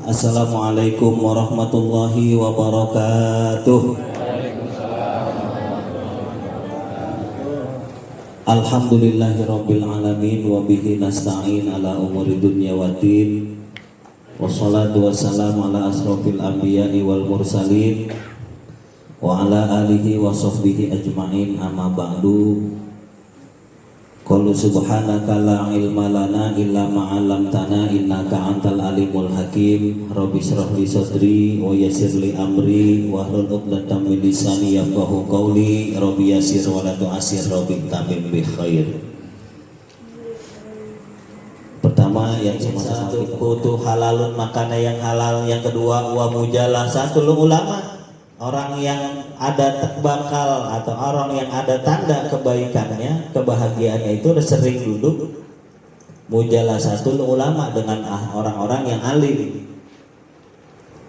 Assalamualaikum warahmatullahi wabarakatuh. Alhamdulillahirabbil alamin wa bihi nasta'in ala umuri dunya waddin. Wassalatu wassalamu ala asrofil anbiya'i wal mursalin wa ala alihi wa sahbihi ajma'in, amma ba'du. Qalu subhanaka la ilma lana illa ma 'allamtana innaka antal alimul hakim. Rabbi shrah li sadri wa yassir li amri wa hlul 'uqdatam min lisani yafqahu qawli. Rabbi yassir wa la tu'assir, rabbi tamim bi khair. Pertama yang satu, kutu halalun, makanan yang halal. Yang kedua, wa mujalasatul ulama, orang yang ada bakal atau orang yang ada tanda kebaikannya, kebahagiaannya itu sering duduk mujalasatul ulama, dengan orang-orang yang alim.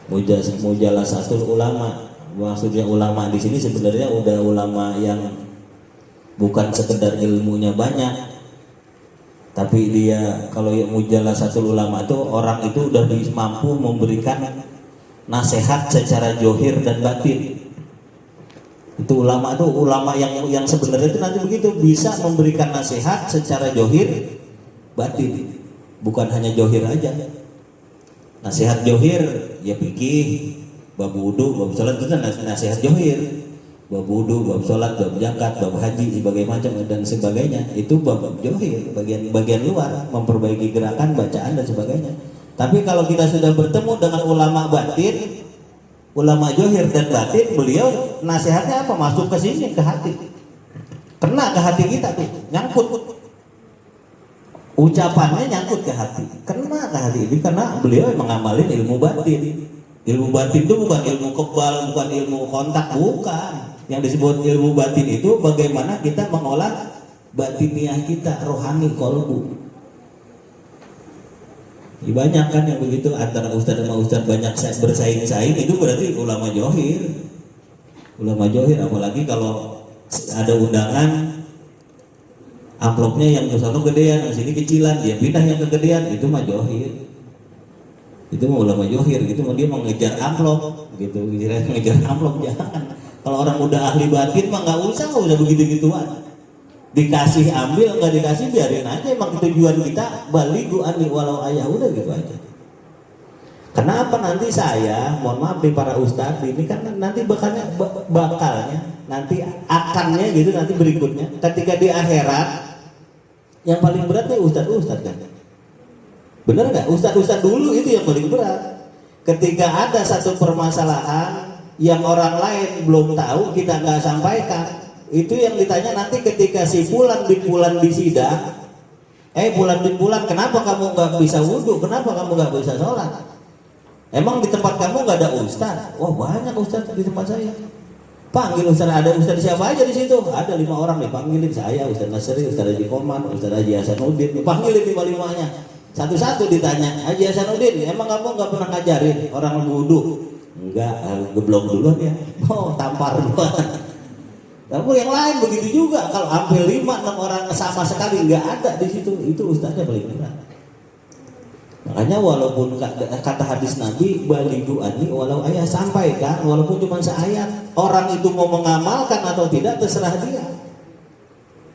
Mujalasatul ulama, maksudnya ulama di sini sebenarnya udah ulama yang bukan sekedar ilmunya banyak, tapi dia kalau mujalasatul ulama itu orang itu udah mampu memberikan nasihat secara johir dan batin. Itu ulama yang sebenarnya itu nanti begitu, bisa memberikan nasihat secara johir batin, bukan hanya johir aja. Nasihat johir ya fikih, bab wudu, bab salat, itu nasihat johir. Bab wudu, bab salat, bab zakat, bab haji, sebagainya macam dan sebagainya. Itu bab johir, bagian luar, memperbaiki gerakan, bacaan dan sebagainya. Tapi kalau kita sudah bertemu dengan ulama batin, ulama johir dan batin, beliau nasihatnya apa? Masuk ke sini, ke hati, kena ke hati kita tuh, nyangkut. Ucapannya nyangkut ke hati, kena ke hati ini, karena beliau mengamalin ilmu batin. Ilmu batin itu bukan ilmu kebal, bukan ilmu kontak, bukan. Yang disebut ilmu batin itu bagaimana kita mengolah batiniah kita, rohani, kolbu. Banyak kan yang begitu, antara ustadz sama ustadz banyak bersaing-saing, itu berarti ulama johir. Ulama johir, apalagi kalau ada undangan, amplopnya yang kesana gedean, yang sini kecilan, dia pindah yang kegedean, itu mah johir. Itu mah ulama johir, gitu dia mengejar amplop, gitu, ngejar amplop, jangan. Kalau orang udah ahli batin mah nggak usah begitu-gituan. Dikasih ambil, nggak dikasih biarin aja. Emang tujuan kita baligu ani walau ayah, udah gitu aja. Kenapa nanti saya, mohon maaf nih para ustadz, ini kan nanti bakalnya nanti akannya gitu, nanti berikutnya ketika di akhirat yang paling berat nih ustadz kan, bener nggak? Ustadz dulu itu yang paling berat. Ketika ada satu permasalahan yang orang lain belum tahu, kita nggak sampaikan, itu yang ditanya nanti ketika si Fulan bin Fulan di sidang, Fulan bin Fulan, kenapa kamu nggak bisa wudhu? Kenapa kamu nggak bisa sholat? Emang di tempat kamu nggak ada ustadz? Wah, banyak ustadz di tempat saya. Panggil ustadz, ada ustadz siapa aja di situ? Ada 5 orang nih, panggilin saya, Ustadz Nasri, Ustadz Haji Koman, Ustadz Haji Hasanuddin, panggilin 5-5-nya. Satu-satu ditanya, Haji Hasanuddin, emang kamu nggak pernah ngajarin orang wudhu? Enggak, geblok duluan ya. Oh, tampar duluan. Tapi yang lain begitu juga. Kalau hampir 5-6 orang sama sekali nggak ada di situ, itu ustaznya paling berat. Makanya walaupun kata hadis Nabi, balighu anni walau ayat, sampaikan walaupun cuma seayat. Orang itu mau mengamalkan atau tidak terserah dia.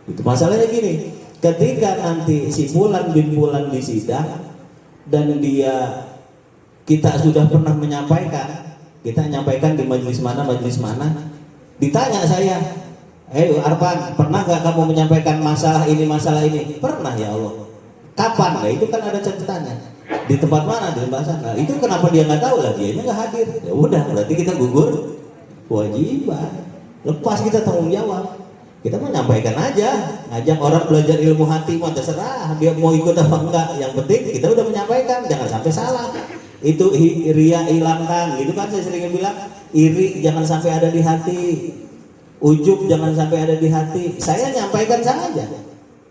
Itu masalahnya gini, ketika nanti si Fulan bin Fulan di sidang dan kita sudah pernah menyampaikan, kita nyampaikan di majelis mana, ditanya saya, Arfan, pernah gak kamu menyampaikan masalah ini? Pernah ya Allah. Kapan? Nah, itu kan ada catatannya. Di tempat mana? Di tempat sana. Itu kenapa dia nggak tahu lah? Dianya nggak hadir. Ya udah, berarti kita gugur kewajiban. Lepas kita tanggung jawab. Kita menyampaikan aja, ngajak orang belajar ilmu hati, mau terserah dia mau ikut apa enggak. Yang penting kita udah menyampaikan, jangan sampai salah. Itu ria hilangkan, gitu kan saya sering bilang. Iri jangan sampai ada di hati, ujub jangan sampai ada di hati. Saya nyampaikan saja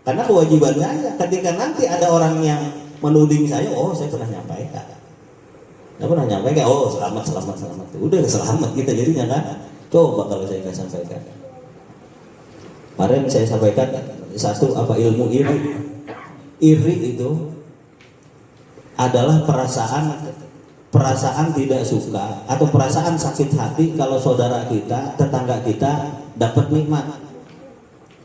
karena kewajiban saya. Ketika nanti ada orang yang menuding saya, oh saya pernah nyampaikan, oh selamat, udah selamat kita jadinya kan. Coba kalau saya nggak sampaikan. Kemarin saya sampaikan satu ilmu iri. Iri itu adalah perasaan perasaan tidak suka atau perasaan sakit hati kalau saudara kita, tetangga kita dapat nikmat.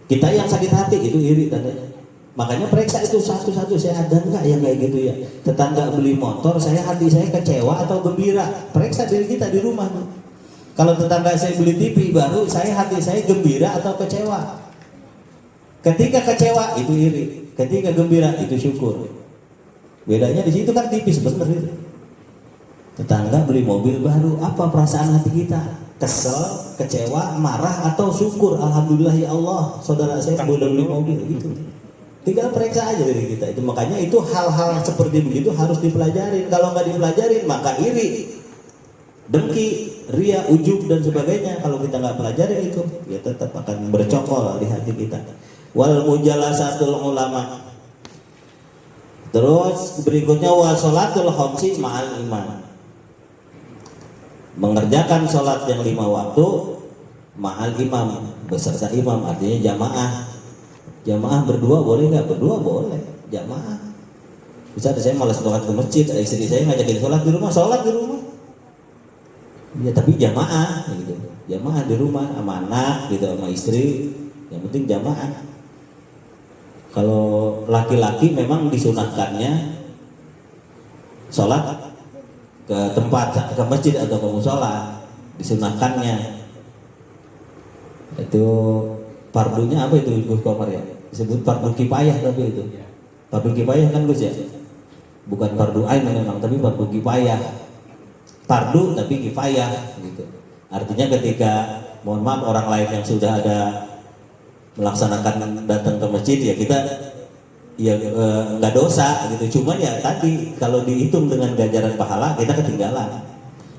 Kita yang sakit hati itu iri tandanya. Makanya periksa itu satu-satu, saya ada nggak yang kayak gitu ya. Tetangga beli motor, hati saya kecewa atau gembira. Periksa diri kita di rumah. Kalau tetangga saya beli TV baru, hati saya gembira atau kecewa. Ketika kecewa itu iri, ketika gembira itu syukur. Bedanya di situ kan tipis bener itu. Tetangga beli mobil baru, apa perasaan hati kita? Kesel, kecewa, marah atau syukur? Alhamdulillah ya Allah, saudara saya udah beli mobil gitu. Tinggal periksa aja diri kita. Itu makanya itu hal-hal seperti begitu harus dipelajari. Kalau nggak dipelajari maka iri, dengki, ria, ujub dan sebagainya. Kalau kita nggak pelajari itu, ya tetap akan bercokol di hati kita. Wal mujalasatul ulama. Terus berikutnya wa sholatul khamsi ma'al imam. Mengerjakan sholat yang 5 waktu ma'al imam, beserta imam, artinya jamaah. Jamaah berdua boleh nggak? Berdua boleh, jamaah. Bisa saya malas berangkat ke masjid, istri saya ngajakin sholat di rumah. Ya tapi jamaah, gitu. Jamaah di rumah sama anak, gitu, sama istri. Yang penting jamaah. Kalau laki-laki memang disunahkannya sholat ke tempat, ke masjid atau ke musola, disunahkannya. Itu fardunya apa itu Gus Komar ya? Disebut fardu kifayah tapi itu. Fardu kifayah kan Gus ya? Bukan fardu ain memang, tapi fardu kifayah. Fardu tapi kifayah gitu. Artinya ketika mohon maaf orang lain yang sudah ada melaksanakan datang ke masjid ya kita ya nggak dosa gitu. Cuman ya tadi kalau dihitung dengan ganjaran pahala kita ketinggalan.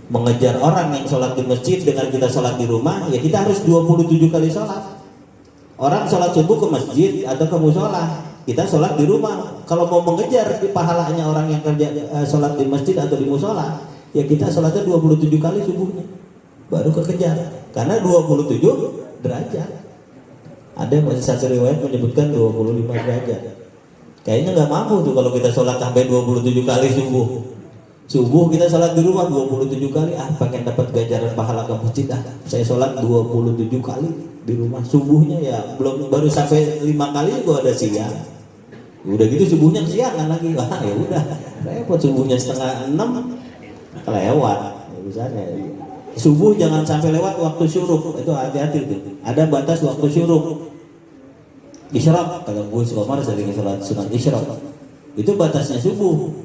Mengejar orang yang sholat di masjid dengan kita sholat di rumah ya kita harus 27 kali sholat. Orang sholat subuh ke masjid atau ke musola, kita sholat di rumah. Kalau mau mengejar di pahalanya orang yang kerja sholat di masjid atau di musola, ya kita sholatnya 27 kali subuhnya, baru kekejar. Karena 27 derajat. Ada masih satu riwayat menyebutkan 25 derajat. Kayaknya nggak mampu tuh kalau kita sholat sampai 27 kali subuh. Subuh kita sholat di rumah 27 kali, pengen dapat ganjaran pahala ke masjid, saya sholat 27 kali di rumah. Subuhnya ya belum, baru sampai 5 kali juga ada siang. Udah gitu subuhnya kesiangan lagi, ya udah repot. Subuhnya 5:30 kelewat. Misalnya subuh jangan sampai lewat waktu syuruk, itu hati-hati tuh. Ada batas waktu syuruk. Isyraq, kalau gue Komar sering sholat sunat isyraq, itu batasnya subuh.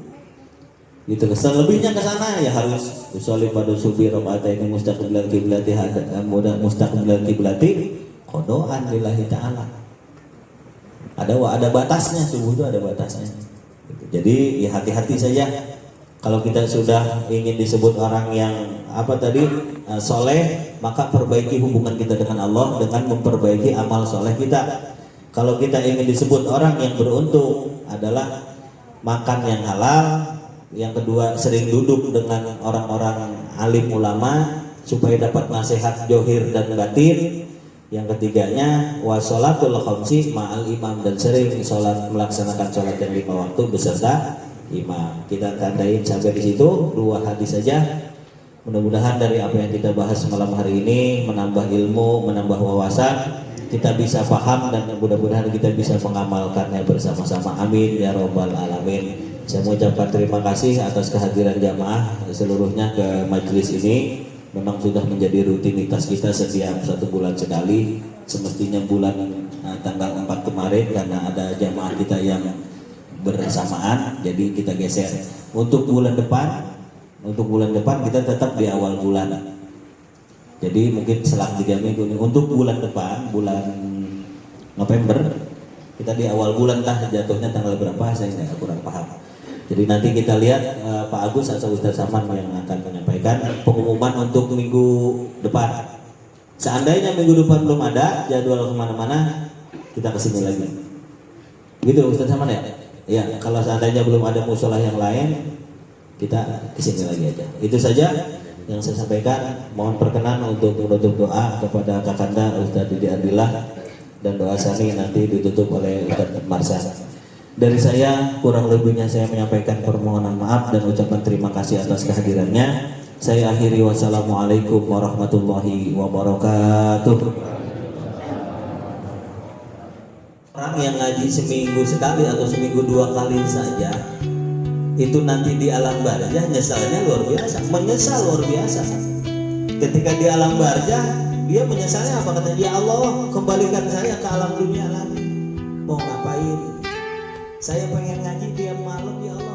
Gitu, selebihnya ke sana ya harus usolli pada subuh rakaat ini mustaqbilal kiblati mudah mustaqbilal kiblati qodoan lillahi ta'ala. Ada batasnya, subuh itu ada batasnya. Gitu. Jadi ya hati-hati saja kalau kita sudah ingin disebut orang yang soleh, maka perbaiki hubungan kita dengan Allah dengan memperbaiki amal soleh kita. Kalau kita ingin disebut orang yang beruntung adalah makan yang halal. Yang kedua, sering duduk dengan orang-orang alim ulama supaya dapat nasihat johir dan batin. Yang ketiganya wasolatul khamsi ma'al imam, dan sering melaksanakan sholat yang 5 waktu beserta imam. Kita tandain sampai di situ 2 hadis saja. Mudah-mudahan dari apa yang kita bahas malam hari ini menambah ilmu, menambah wawasan, kita bisa paham dan mudah-mudahan kita bisa mengamalkannya bersama-sama. Amin ya robbal alamin. Saya mengucapkan terima kasih atas kehadiran jamaah seluruhnya ke majelis ini. Memang sudah menjadi rutinitas kita setiap 1 bulan sekali. Semestinya bulan tanggal 4 kemarin karena ada jamaah kita yang bersamaan, jadi kita geser. Untuk bulan depan kita tetap di awal bulan. Jadi mungkin selang 3 minggu ini. Untuk bulan depan, bulan November, kita di awal bulan, jatuhnya tanggal berapa saya kurang paham. Jadi nanti kita lihat Pak Agus atau Ustaz Saman yang akan menyampaikan pengumuman untuk minggu depan. Seandainya minggu depan belum ada jadwal kemana-mana, kita kesini lagi. Gitu Ustaz Saman ya? Ya, kalau seandainya belum ada musola yang lain, kita kesini lagi aja. Itu saja yang saya sampaikan. Mohon perkenan untuk menutup doa kepada Kakanda Ustaz Didi Ardillah, dan doa sami nanti ditutup oleh Ustaz Marsha. Dari saya kurang lebihnya saya menyampaikan permohonan maaf dan ucapan terima kasih atas kehadirannya. Saya akhiri, wassalamualaikum warahmatullahi wabarakatuh. Orang yang ngaji seminggu sekali atau seminggu 2 kali saja, itu nanti di alam barzah nyesalnya luar biasa, menyesal luar biasa. Ketika di alam barzah dia menyesalnya apa, katanya, ya Allah kembalikan saya ke alam dunia lagi. Mau ngapain? Saya pengen ngaji tiap malam, ya Allah.